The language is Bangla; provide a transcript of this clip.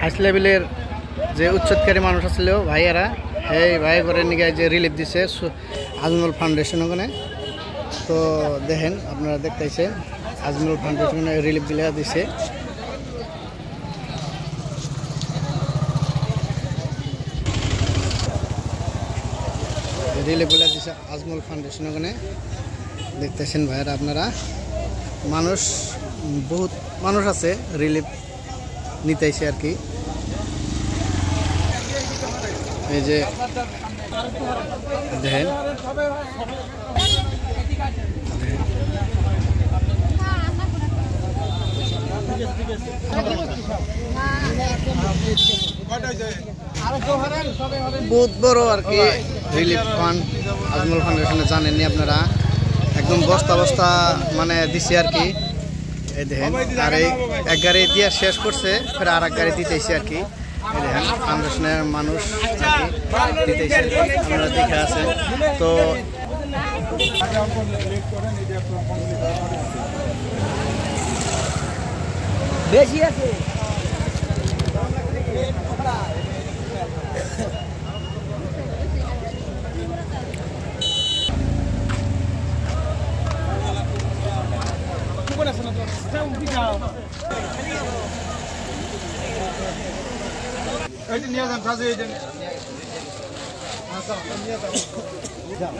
হাইস লেভেলের যে উচ্চতকারী মানুষ আছিল ভাইয়ারা এই ভাই করে নিয়ে যে রিলিফ দিছে আজমল ফাউন্ডেশন ওখানে। তো দেখেন আপনারা দেখতেছেন আজমল ফাউন্ডেশন রিলিফ গুলা দিছে। রিলিফ গুলা দিছে আজমল ফাউন্ডেশন ওখানে দেখতেছেন ভাইয়ারা আপনারা। মানুষ বহুত মানুষ আছে রিলিফ নিতেছে আর কি। এই যে দেখেন বহুত বড় আর কি রিলিফ ফান্ড আজমল ফাউন্ডেশনে, জানেননি আপনারা। একদম বস্তা বস্তা মানে দিছে আর কি। এই দেখেন আর এই এক গাড়ি দিয়ে শেষ করছে, ফের আর এক গাড়ি দিতেছে আর কি। এই দেখেন ফাউন্ডেশনের মানুষ আর কি দিতেছে, আপনারা দেখে আছেন। তো বেশি আছে নিয়ে যান কাজে নিয়ে যান।